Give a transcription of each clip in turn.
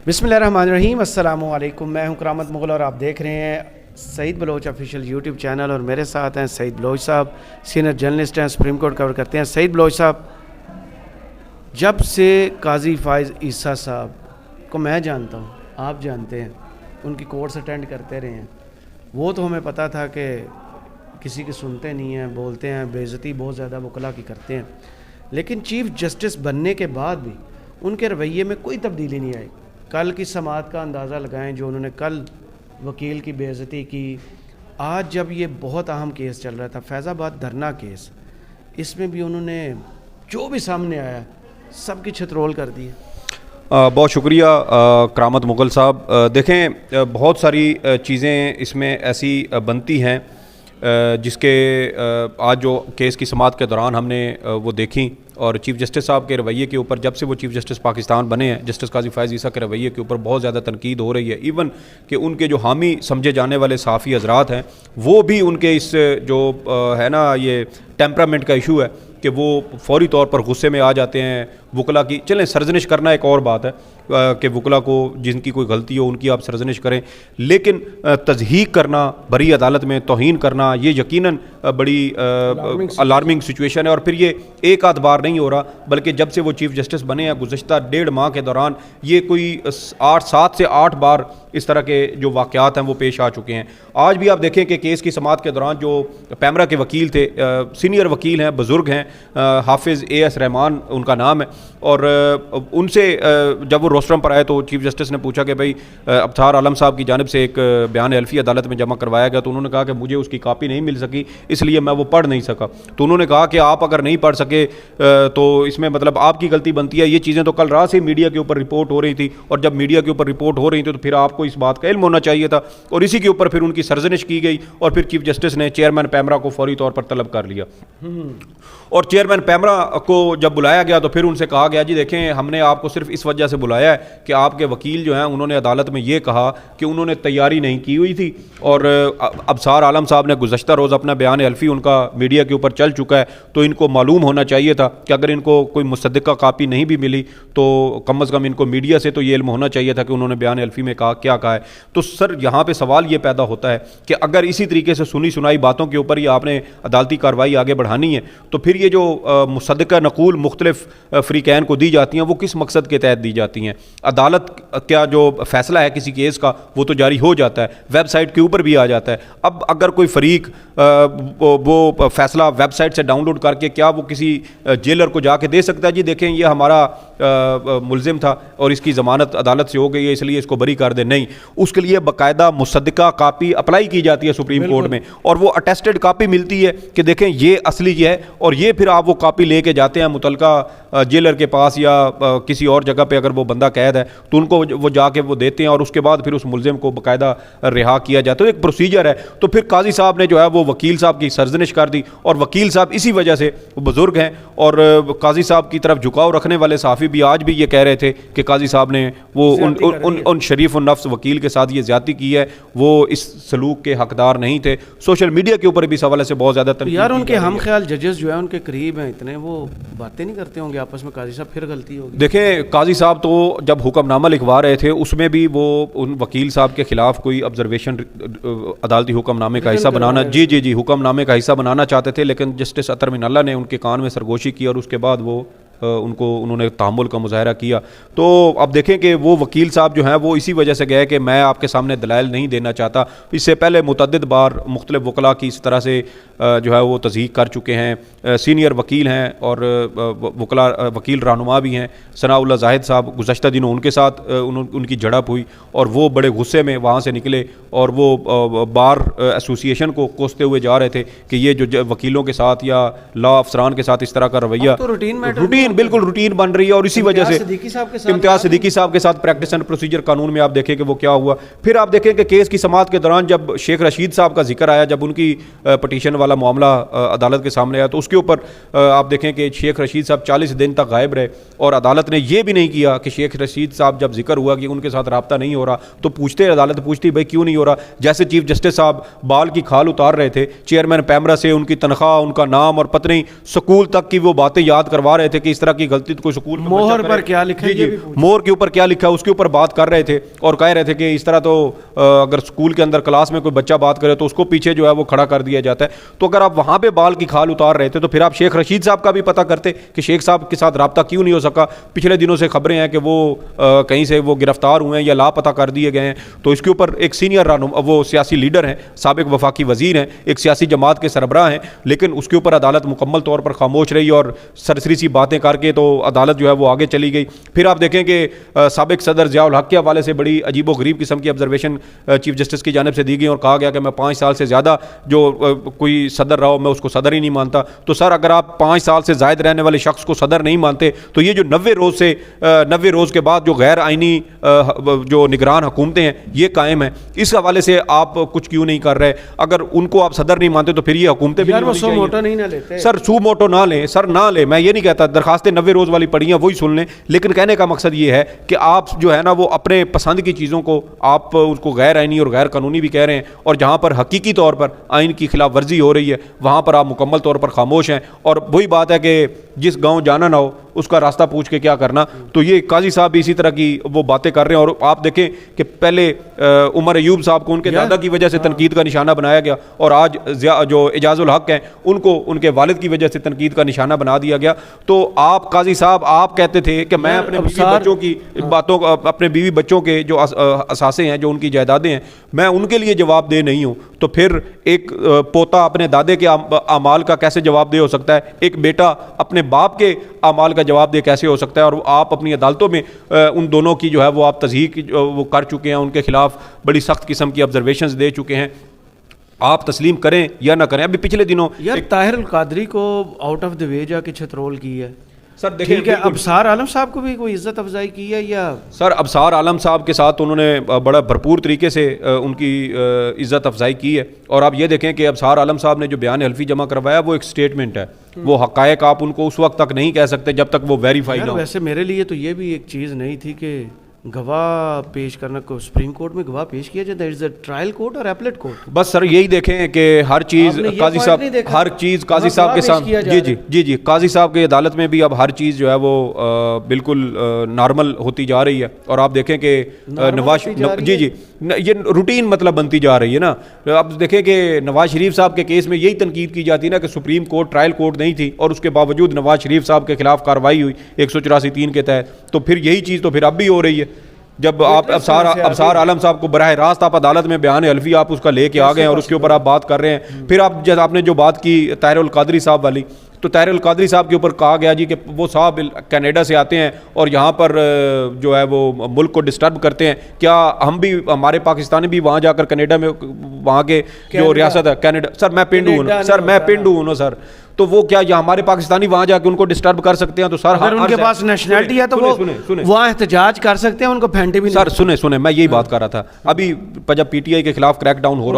بسم اللہ الرحمن الرحیم، السلام علیکم۔ میں ہوں کرامت مغل اور آپ دیکھ رہے ہیں سعید بلوچ آفیشیل یوٹیوب چینل، اور میرے ساتھ ہیں سعید بلوچ صاحب، سینئر جرنلسٹ ہیں، سپریم کورٹ کور کرتے ہیں۔ سعید بلوچ صاحب، جب سے قاضی فائز عیسیٰ صاحب کو میں جانتا ہوں، آپ جانتے ہیں، ان کی کورس اٹینڈ کرتے رہے ہیں، وہ تو ہمیں پتہ تھا کہ کسی کی سنتے نہیں ہیں، بولتے ہیں، بے عزتی بہت زیادہ وکلا کی کرتے ہیں، لیکن چیف جسٹس بننے کے بعد بھی ان کے رویے میں کوئی تبدیلی نہیں آئی۔ کل کی سماعت کا اندازہ لگائیں جو انہوں نے کل وکیل کی بے عزتی کی۔ آج جب یہ بہت اہم کیس چل رہا تھا، فیض آباد دھرنا کیس، اس میں بھی انہوں نے جو بھی سامنے آیا سب کی چھترول کر دی۔ بہت شکریہ کرامت مغل صاحب۔ دیکھیں، بہت ساری چیزیں اس میں ایسی بنتی ہیں جس کے آج جو کیس کی سماعت کے دوران ہم نے وہ دیکھیں، اور چیف جسٹس صاحب کے رویے کے اوپر، جب سے وہ چیف جسٹس پاکستان بنے ہیں، جسٹس قاضی فائز عیسیٰ کے رویے کے اوپر بہت زیادہ تنقید ہو رہی ہے۔ ایون کہ ان کے جو حامی سمجھے جانے والے صحافی حضرات ہیں، وہ بھی ان کے اس جو ہے نا یہ ٹیمپرامنٹ کا ایشو ہے کہ وہ فوری طور پر غصے میں آ جاتے ہیں وکلا کی۔ چلیں، سرزنش کرنا ایک اور بات ہے کہ وکلا کو جن کی کوئی غلطی ہو ان کی آپ سرزنش کریں، لیکن تضحیق کرنا، بری عدالت میں توہین کرنا، یہ یقیناً بڑی الارمنگ سچویشن ہے۔ اور پھر یہ ایک آدھ بار نہیں ہو رہا، بلکہ جب سے وہ چیف جسٹس بنے ہیں گزشتہ 1.5 ماہ کے دوران یہ کوئی 7 سے 8 بار اس طرح کے جو واقعات ہیں وہ پیش آ چکے ہیں۔ آج بھی آپ دیکھیں کہ کیس کی سماعت کے دوران جو پیمرا کے وکیل تھے، سینئر وکیل ہیں، بزرگ ہیں، حافظ اے ایس رحمان ان کا نام ہے، اور ان سے جب وہ روسٹرم پر آئے تو چیف جسٹس نے پوچھا کہ بھائی ابتھار عالم صاحب کی جانب سے ایک بیان الفی عدالت میں جمع کروایا گیا، تو انہوں نے کہا کہ مجھے اس کی کاپی نہیں مل سکی، اس لیے میں وہ پڑھ نہیں سکا۔ تو انہوں نے کہا کہ آپ اگر نہیں پڑھ سکے تو اس میں مطلب آپ کی غلطی بنتی ہے۔ یہ چیزیں تو کل رات سے میڈیا کے اوپر رپورٹ ہو رہی تھی، اور جب میڈیا کے اوپر رپورٹ ہو رہی تھی تو پھر آپ کو اس بات کا علم ہونا چاہیے تھا، اور اسی کے اوپر پھر ان کی سرزنش کی گئی، اور پھر چیف جسٹس نے چیئرمین پیمرا کو فوری طور پر طلب کر لیا، اور چیئرمین پیمرا کو جب بلایا گیا تو پھر ان سے کہا گیا جی دیکھیں، ہم نے آپ کو صرف اس وجہ سے بلایا ہے کہ آپ کے وکیل جو ہیں انہوں نے عدالت میں یہ کہا کہ انہوں نے تیاری نہیں کی ہوئی تھی، اور ابصار عالم صاحب نے گزشتہ روز اپنا بیان الفی ان کا میڈیا کے اوپر چل چکا ہے، تو ان کو معلوم ہونا چاہیے تھا کہ اگر ان کو کوئی مصدقہ کاپی نہیں بھی ملی تو کم از کم ان کو میڈیا سے تو یہ علم ہونا چاہیے تھا کہ انہوں نے بیان الفی میں کہا کیا کہا ہے۔ تو سر یہاں پہ سوال یہ پیدا ہوتا ہے کہ اگر اسی طریقے سے سنی سنائی باتوں کے اوپر ہی آپ نے عدالتی کارروائی آگے بڑھانی ہے، تو پھر یہ جو مصدقہ نقول مختلف فریقین کو دی جاتی ہیں وہ کس مقصد کے تحت دی جاتی ہیں؟ عدالت کا جو فیصلہ ہے کسی کیس کا وہ تو جاری ہو جاتا ہے، ویب سائٹ کے اوپر بھی آ جاتا ہے۔ اب اگر کوئی فریق وہ فیصلہ ویب سائٹ سے ڈاؤن لوڈ کر کے کیا وہ کسی جیلر کو جا کے دے سکتا ہے جی دیکھیں یہ ہمارا ملزم تھا اور اس کی ضمانت عدالت سے ہو گئی ہے اس لیے اس کو بری کر دیں؟ نہیں، اس کے لیے باقاعدہ مصدقہ کاپی اپلائی کی جاتی ہے سپریم کورٹ میں، اور وہ اٹیسٹڈ کاپی ملتی ہے کہ دیکھیں یہ اصلی ہے، اور یہ پھر آپ وہ کاپی لے کے جاتے ہیں متعلقہ جیلر کے پاس یا کسی اور جگہ پہ اگر وہ بندہ قید ہے تو ان کو وہ جا کے وہ دیتے ہیں، اور اس کے بعد پھر اس ملزم کو باقاعدہ رہا کیا جاتا ہے۔ ایک پروسیجر ہے۔ تو پھر قاضی صاحب نے جو ہے وہ وکیل صاحب کی سرزنش کر دی، اور وکیل صاحب اسی وجہ سے بزرگ ہیں، اور قاضی صاحب کی طرف جھکاؤ رکھنے والے صحافی بھی آج بھی یہ کہہ رہے تھے کہ قاضی صاحب نے وہ ان شریف النفس وکیل کے ساتھ یہ زیادتی کی ہے، وہ اس سلوک کے حقدار نہیں تھے۔ سوشل میڈیا کے اوپر بھی اس حوالے سے بہت زیادہ تنقید یار ان کے ہم خیال ججز جو ہیں ان کے قریب ہیں اتنے، وہ باتیں نہیں کرتے ہوں گے آپس میں قاضی صاحب پھر غلطی ہوگی؟ دیکھیں، قاضی صاحب تو جب حکم نامہ لکھوا رہے تھے اس میں بھی وہ ان وکیل صاحب کے خلاف کوئی آبزرویشن عدالتی حکم نامے کا حصہ بنانا جی حکم نامے کا حصہ بنانا چاہتے تھے، لیکن جسٹس اطہر من اللہ نے ان کے کان میں سرگوشی کی، اور اس کے بعد وہ انہوں نے تحمل کا مظاہرہ کیا۔ تو اب دیکھیں کہ وہ وکیل صاحب جو ہیں وہ اسی وجہ سے گئے کہ میں آپ کے سامنے دلائل نہیں دینا چاہتا۔ اس سے پہلے متعدد بار مختلف وکلاء کی اس طرح سے جو ہے وہ تصدیق کر چکے ہیں، سینئر وکیل ہیں اور وکیل رہنما بھی ہیں۔ ثناء اللہ زاہد صاحب گزشتہ دنوں ان کے ساتھ ان کی جھڑپ ہوئی، اور وہ بڑے غصے میں وہاں سے نکلے، اور وہ بار ایسوسی ایشن کو کوستے ہوئے جا رہے تھے کہ یہ جو وکیلوں کے ساتھ یا لا افسران کے ساتھ اس طرح کا رویہ روٹین بالکل روٹین بن رہی ہے، اور اسی وجہ سے امتیاز صدیقی صاحب کے ساتھ پریکٹس اینڈ پروسیجر قانون میں آپ دیکھیں کہ وہ کیا ہوا۔ پھر آپ دیکھیں کہ کیس کی سماعت کے دوران جب شیخ رشید صاحب کا ذکر آیا، جب ان کی پٹیشن والا معاملہ عدالت کے سامنے آیا، تو اس کے اوپر آپ دیکھیں کہ شیخ رشید صاحب 40 دن تک غائب رہے، اور عدالت نے یہ بھی نہیں کیا کہ شیخ رشید صاحب جب ذکر ہوا کہ ان کے ساتھ رابطہ نہیں ہو رہا تو عدالت پوچھتی بھائی کیوں نہیں ہو رہا؟ جیسے چیف جسٹس صاحب بال کی کھال اتار رہے تھے چیئرمین پیمرا سے، ان کی تنخواہ، ان کا نام اور پتہ نہیں سکول تک کی وہ باتیں یاد کروا رہے تھے کہ اس طرح کی غلطی تو کوئی سکول میں مہر بچہ پر کرے. کیا لکھا ہے جی یہ جی بھی پوچھیں. مہر کے اوپر کیا لکھا ہے اس کے اوپر بات کر رہے تھے اور کہہ رہے تھے کہ اس طرح تو اگر اسکول کے اندر کلاس میں کوئی بچہ بات کرے تو اس کو پیچھے جو ہے وہ کھڑا کر دیا جاتا ہے. تو اگر آپ وہاں پہ بال کی کھال اتار رہے تھے تو پھر آپ شیخ رشید صاحب کا بھی پتہ کرتے کہ شیخ صاحب کے ساتھ رابطہ کیوں نہیں ہو سکا. پچھلے دنوں سے خبریں ہیں کہ وہ کہیں سے وہ گرفتار ہوئے ہیں یا لاپتہ کر دیے گئے ہیں. تو اس کے اوپر ایک سینئر وہ سیاسی لیڈر ہیں, سابق وفاقی وزیر ہیں, ایک سیاسی جماعت کے سربراہ ہیں, لیکن اس کے اوپر عدالت مکمل طور پر خاموش رہی اور سرسری سی باتیں کر کے تو عدالت جو ہے وہ آگے چلی گئی. پھر آپ دیکھیں کہ سابق صدر ضیاء الحق کے حوالے سے بڑی عجیب و غریب قسم کی آبزرویشن چیف جسٹس کی جانب سے دی گئی اور کہا گیا کہ میں 5 سال سے زیادہ جو کوئی صدر رہا ہو میں اس کو صدر ہی نہیں مانتا. تو سر اگر آپ 5 سال سے زائد رہنے والے شخص کو صدر نہیں مانتے تو یہ جو 90 روز کے بعد جو غیر آئینی جو نگران حکومتیں ہیں یہ قائم ہیں, اس حوالے سے آپ کچھ کیوں نہیں کر رہے؟ اگر ان کو آپ صدر نہیں مانتے تو پھر یہ حکومتیں بھی یار وہ نہیں سو ہونی موٹو چاہیے. نہیں نہ لیتے سر سو موٹو نہ لیں, سر نہ لیں, میں یہ نہیں کہتا, درخواستیں 90 روز والی پڑھی ہیں وہی سن لیں, لیکن کہنے کا مقصد یہ ہے کہ آپ جو ہے نا وہ اپنے پسند کی چیزوں کو آپ اس کو غیر آئینی اور غیر قانونی بھی کہہ رہے ہیں, اور جہاں پر حقیقی طور پر آئین کی خلاف ورزی ہو رہی ہے وہاں پر آپ مکمل طور پر خاموش ہیں. اور وہی بات ہے کہ جس گاؤں جانا نہ ہو اس کا راستہ پوچھ کے کیا کرنا. تو یہ قاضی صاحب بھی اسی طرح کی وہ باتیں کر رہے ہیں. اور آپ دیکھیں کہ پہلے عمر ایوب صاحب کو ان کے دادا کی وجہ سے تنقید کا نشانہ بنایا گیا, اور آج جو اعجاز الحق ہیں ان کو ان کے والد کی وجہ سے تنقید کا نشانہ بنا دیا گیا. تو آپ قاضی صاحب آپ کہتے تھے کہ میں اپنے بیوی بچوں کی باتوں اپنے بیوی بچوں کے جو اثاثے ہیں جو ان کی جائیدادیں ہیں میں ان کے لیے جواب دہ نہیں ہوں. تو پھر ایک پوتا اپنے دادے کے اعمال کا کیسے جواب دہ ہو سکتا ہے؟ ایک بیٹا اپنے باپ کے اعمال کا جواب دہ کیسے ہو سکتا ہے؟ اور آپ اپنی عدالتوں میں ان دونوں کی جو ہے وہ آپ تصحیح وہ کر چکے ہیں, ان کے خلاف بڑی سخت قسم کی آبزرویشنز دے چکے ہیں. آپ تسلیم کریں یا نہ کریں. ابھی پچھلے دنوں یار طاہر القادری کو آؤٹ آف دا وے جا کے چھترول کی ہے. سر دیکھیں ٹھیک ہے, ابصار عالم صاحب کو بھی کوئی عزت افزائی کی ہے یا سر ابصار عالم صاحب کے ساتھ انہوں نے بڑا بھرپور طریقے سے ان کی عزت افزائی کی ہے. اور آپ یہ دیکھیں کہ ابصار عالم صاحب نے جو بیان حلفی جمع کروایا وہ ایک سٹیٹمنٹ ہے, وہ حقائق آپ ان کو اس وقت تک نہیں کہہ سکتے جب تک وہ ویریفائی نہ ہو. ویسے میرے لیے تو یہ بھی ایک چیز نہیں تھی کہ گواہ پیش کرنا کو سپریم کورٹ میں گواہ پیش کیا جائے. That is a trial court اور ایپلیٹ کورٹ. بس سر یہی دیکھیں کہ ہر چیز قاضی صاحب ہر چیز قاضی صاحب کے سامنے جی قاضی صاحب کی عدالت میں بھی اب ہر چیز جو ہے وہ بالکل نارمل ہوتی جا رہی ہے. اور آپ دیکھیں کہ نواز یہ روٹین مطلب بنتی جا رہی ہے نا. اب دیکھیں کہ نواز شریف صاحب کے کیس میں یہی تنقید کی جاتی ہے نا کہ سپریم کورٹ ٹرائل کورٹ نہیں تھی اور اس کے باوجود نواز شریف صاحب کے خلاف کارروائی ہوئی 184(3) کے تحت. تو پھر یہی چیز تو پھر اب بھی ہو رہی ہے جب آپ ابصار عالم صاحب کو براہ راست آپ عدالت میں بیان حلفی آپ اس کا لے کے آ گئے ہیں اور اس کے اوپر آپ بات کر رہے ہیں. پھر آپ نے جو بات کی طاہر القادری صاحب والی, تو طاہر القادری صاحب کے اوپر کہا گیا جی کہ وہ صاحب کینیڈا سے آتے ہیں اور یہاں پر جو ہے وہ ملک کو ڈسٹرب کرتے ہیں. کیا ہم بھی ہمارے پاکستانی بھی وہاں جا کر کینیڈا میں وہاں کے جو ریاست ہے کینیڈا, سر میں پنڈ ہوں سر, تو وہ کیا یہ ہمارے پاکستانی وہاں جا کے ان کو ڈسٹرب کر سکتے ہیں؟ تو سر اگر ان کے پاس نیشنلٹی ہے تو وہ وہاں احتجاج کر سکتے ہیں, ان کو پھینٹے بھی نہیں. سر سنیں میں یہی بات کر رہا تھا. ابھی جب پی ٹی آئی کے خلاف کریک ڈاؤن ہو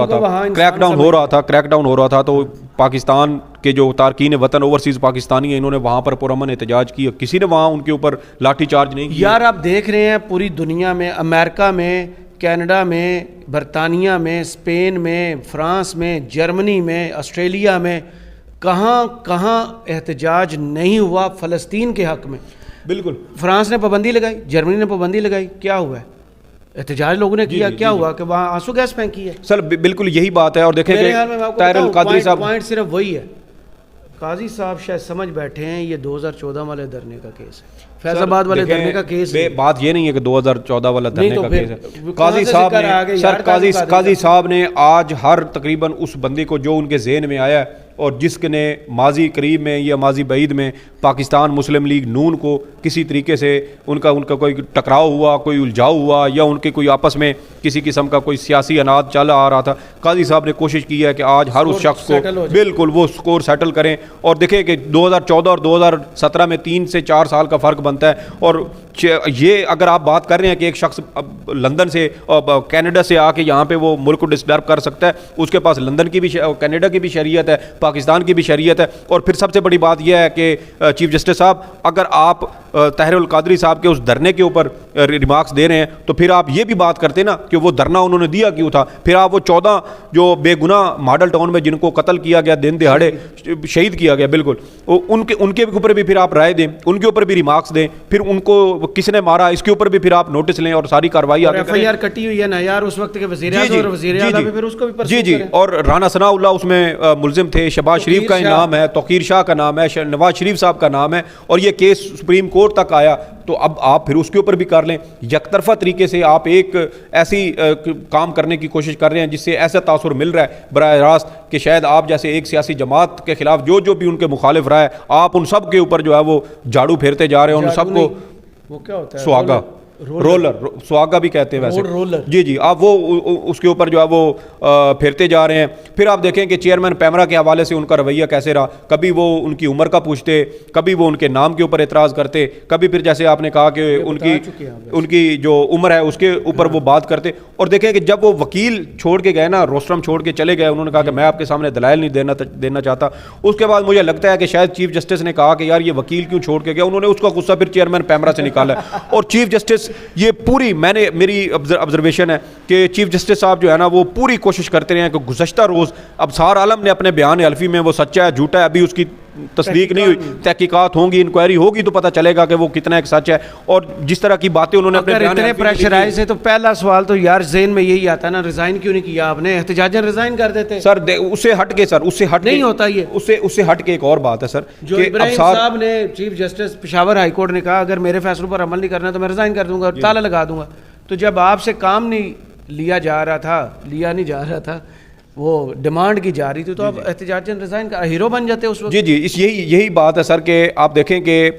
رہا تھا تو پاکستان کے جو تارکین وطن اوورسیز پاکستانی ہیں انہوں نے وہاں پر پرامن احتجاج کی, کسی نے وہاں ان کے اوپر لاٹھی چارج نہیں کیا. یار آپ دیکھ رہے ہیں پوری دنیا میں, امریکہ میں, کینیڈا میں, برطانیہ میں, اسپین میں, فرانس میں, جرمنی میں, آسٹریلیا میں, کہاں احتجاج نہیں ہوا فلسطین کے حق میں؟ بالکل. فرانس نے پابندی لگائی, جرمنی نے پابندی لگائی, کیا ہوا ہے؟ احتجاج لوگوں نے کیا, کیا ہوا کہ وہاں آنسو گیس پھینکی ہے. سر بالکل یہی بات ہے. اور دیکھیں کہ طاہر القادری صاحب پوائنٹ صرف وہی ہے. قاضی صاحب شاید سمجھ بیٹھے ہیں یہ 2014 والے دھرنے کا کیس ہے, فیض آباد والے دھرنے کا کیس ہے. بات یہ نہیں ہے کہ 2014 والا دھرنے کا کیس ہے. قاضی صاحب نے آج ہر تقریباً اس بندے کو جو ان کے ذہن میں آیا اور جس نے ماضی قریب میں یا ماضی بعید میں پاکستان مسلم لیگ نون کو کسی طریقے سے ان کا کوئی ٹکراؤ ہوا, کوئی الجھاؤ ہوا یا ان کے کوئی آپس میں کسی قسم کا کوئی سیاسی اناد چل آ رہا تھا, قاضی صاحب نے کوشش کی ہے کہ آج ہر اس شخص کو بالکل وہ سکور سیٹل کریں. اور دیکھیں کہ 2014 اور 2017 میں 3 سے 4 سال کا فرق بنتا ہے. اور یہ اگر آپ بات کر رہے ہیں کہ ایک شخص لندن سے کینیڈا سے آ کے یہاں پہ وہ ملک کو ڈسٹرب کر سکتا ہے, اس کے پاس لندن کی بھی کینیڈا کی بھی شریعت ہے, پاکستان کی بھی شریعت ہے. اور پھر سب سے بڑی بات یہ ہے کہ چیف جسٹس صاحب اگر آپ طاہر القادری صاحب کے اس دھرنے کے اوپر ریمارکس دے رہے ہیں تو پھر آپ یہ بھی بات کرتے نا کہ وہ دھرنا انہوں نے دیا کیوں تھا. پھر آپ وہ 14 جو بے گناہ ماڈل ٹاؤن میں جن کو قتل کیا گیا دن دہاڑے شہید کیا گیا بالکل, ان کے اوپر بھی پھر آپ رائے دیں, ان کے اوپر بھی ریمارکس دیں, پھر ان کو کس نے مارا اس کے اوپر بھی پھر آپ نوٹس لیں اور ساری کارروائی آگے کریں. FIR کٹی ہوئی ہے نیار اس وقت کے وزیر اعظم اور وزیر اعلیٰ پہ, پھر اس کو بھی پرسوں جی اور رانا ثناء اللہ اس میں ملزم تھے, شہباز شریف کا نام ہے, توقیر شاہ کا نام ہے, نواز شریف صاحب کا نام ہے, اور یہ کیس سپریم کورٹ تک آیا. تو اب آپ پھر اس کے اوپر بھی کر لیں. یک طرفہ طریقے سے آپ ایک ایسی کام کرنے کی کوشش کر رہے ہیں جس سے ایسا تاثر مل رہا ہے براہ راست کہ شاید آپ جیسے ایک سیاسی جماعت کے خلاف جو بھی ان کے مخالف رہا ہے آپ ان سب کے اوپر جو ہے وہ جھاڑو پھیرتے جا رہے ہیں, ان سب کو وہ کیا ہوتا ہے سواگا رولر سواگا بھی کہتے ہیں ویسے جی آپ وہ اس کے اوپر جو ہے وہ پھرتے جا رہے ہیں. پھر آپ دیکھیں کہ چیئرمین پیمرا کے حوالے سے ان کا رویہ کیسے رہا. کبھی وہ ان کی عمر کا پوچھتے, کبھی وہ ان کے نام کے اوپر اعتراض کرتے, کبھی پھر جیسے آپ نے کہا کہ ان کی جو عمر ہے اس کے اوپر وہ بات کرتے. اور دیکھیں کہ جب وہ وکیل چھوڑ کے گئے نا, روسٹرم چھوڑ کے چلے گئے, انہوں نے کہا کہ میں آپ کے سامنے دلائل نہیں دینا چاہتا. اس کے بعد مجھے لگتا ہے کہ شاید چیف جسٹس نے کہا کہ یار یہ وکیل کیوں چھوڑ کے گیا, انہوں نے اس کا غصہ پھر چیئرمین پیمرا سے نکالا. اور چیف جسٹس یہ پوری میری آبزرویشن ہے کہ چیف جسٹس صاحب جو ہے نا وہ پوری کوشش کرتے رہے ہیں کہ گزشتہ روز ابصار عالم نے اپنے بیان حلفی میں وہ سچا ہے جھوٹا ہے ابھی اس کی تصدیق نہیں ہوئی, تحقیقات ہوں گی, انکوائری ہوگی تو پتہ چلے گا کہ وہ کتنا ایک سچ ہے. اور جس طرح کی باتیں انہوں نے اپنے بیان اتنے پریشرائز ہے تو پہلا سوال تو یار ذہن میں یہی آتا ہے نا, ریزائن کیوں نہیں کیا آپ نے, احتجاجاً ریزائن کر دیتے. سر اس سے ہٹ کے نہیں ہوتا یہ, اس سے ہٹ کے ایک اور بات ہے سر جو ابراہیم صاحب نے chief justice Peshawar high court نے کہا اگر میرے فیصلوں پر عمل نہیں کرنا تو میں ریزائن کر دوں گا, تالا لگا دوں گا. تو جب آپ سے کام نہیں لیا جا رہا تھا وہ ڈیمانڈ کی جا رہی تھی تو آپ احتجاجاً ریزائن کا ہیرو بن جاتے اس وقت. جی یہی بات ہے سر کہ آپ دیکھیں کہ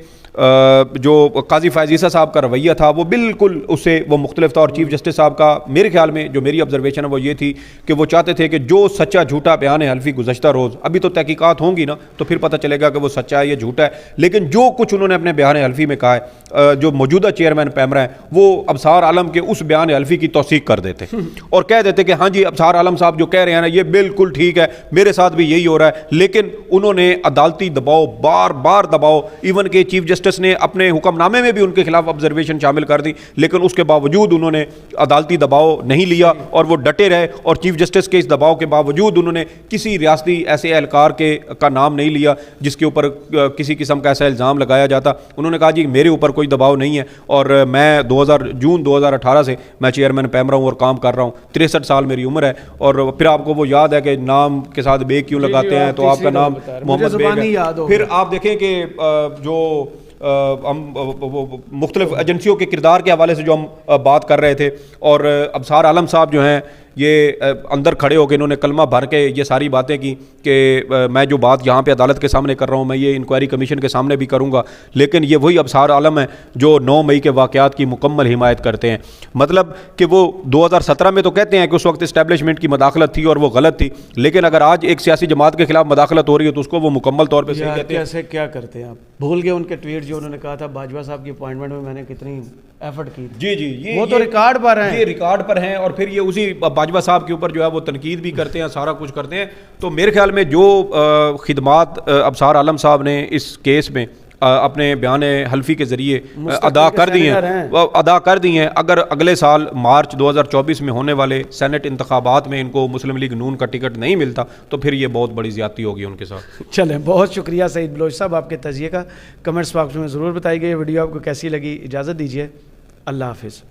جو قاضی فائز عیسیٰ صاحب کا رویہ تھا وہ بالکل اس سے وہ مختلف تھا. اور چیف جسٹس صاحب کا میرے خیال میں جو میری آبزرویشن ہے وہ یہ تھی کہ وہ چاہتے تھے کہ جو سچا جھوٹا بیان ہے حلفی گزشتہ روز, ابھی تو تحقیقات ہوں گی نا تو پھر پتہ چلے گا کہ وہ سچا ہے یا جھوٹا ہے, لیکن جو کچھ انہوں نے اپنے بیان حلفی میں کہا ہے جو موجودہ چیئرمین پیمرا ہیں وہ ابصار عالم کے اس بیان حلفی کی توثیق کر دیتے اور کہہ دیتے کہ ہاں جی ابصار عالم صاحب جو کہہ رہے ہیں نا یہ بالکل ٹھیک ہے, میرے ساتھ بھی یہی ہو رہا ہے. لیکن انہوں نے عدالتی دباؤ بار دباؤ, ایون کہ چیف جسٹس نے اپنے حکم نامے میں بھی ان کے خلاف آبزرویشن شامل کر دی, لیکن اس کے باوجود انہوں نے عدالتی دباؤ نہیں لیا اور وہ ڈٹے رہے. اور چیف جسٹس کے اس دباؤ کے باوجود انہوں نے کسی ریاستی ایسے اہلکار کا نام نہیں لیا جس کے اوپر کسی قسم کا ایسا الزام لگایا جاتا. انہوں نے کہا جی میرے اوپر کوئی دباؤ نہیں ہے اور میں جون 2018 سے میں چیئرمین پیمرا ہوں اور کام کر رہا ہوں, 63 سال میری عمر ہے. اور پھر آپ کو وہ یاد ہے کہ نام کے ساتھ بیگ کیوں لگاتے ہیں, تو آپ کا نام محمد بیگ ہے. پھر آپ دیکھیں کہ جو ہم مختلف ایجنسیوں کے کردار کے حوالے سے جو ہم بات کر رہے تھے, اور ابصار عالم صاحب جو ہیں یہ اندر کھڑے ہو کے انہوں نے کلمہ بھر کے یہ ساری باتیں کی کہ میں جو بات یہاں پہ عدالت کے سامنے کر رہا ہوں میں یہ انکوائری کمیشن کے سامنے بھی کروں گا. لیکن یہ وہی ابصار عالم ہیں جو 9 مئی کے واقعات کی مکمل حمایت کرتے ہیں. مطلب کہ وہ 2017 میں تو کہتے ہیں کہ اس وقت اسٹیبلشمنٹ کی مداخلت تھی اور وہ غلط تھی, لیکن اگر آج ایک سیاسی جماعت کے خلاف مداخلت ہو رہی ہے تو اس کو وہ مکمل طور پہ صحیح کہتے ہیں. کیسے کیا کرتے ہیں آپ, بھول گئے ان کے ٹویٹ جو انہوں نے کہا تھا باجوہ صاحب کی اپوائنٹمنٹ میں نے کتنی ایفرٹ کی. جی وہ تو ریکارڈ پر ہیں, یہ ریکارڈ پر ہیں. اور پھر یہ اسی باجوہ صاحب کے اوپر جو ہے وہ تنقید بھی کرتے ہیں, سارا کچھ کرتے ہیں. تو میرے خیال میں جو خدمات ابصار عالم صاحب نے اس کیس میں اپنے بیان حلفی کے ذریعے ادا کر دی ہیں, اگر اگلے سال مارچ 2024 میں ہونے والے سینٹ انتخابات میں ان کو مسلم لیگ نون کا ٹکٹ نہیں ملتا تو پھر یہ بہت بڑی زیادتی ہوگی ان کے ساتھ. چلیں, بہت شکریہ سعید بلوچ صاحب آپ کے تجزیے کا. کمنٹس باکس میں ضرور بتائی گئی ویڈیو آپ کو کیسی لگی. اجازت دیجیے, اللہ حافظ.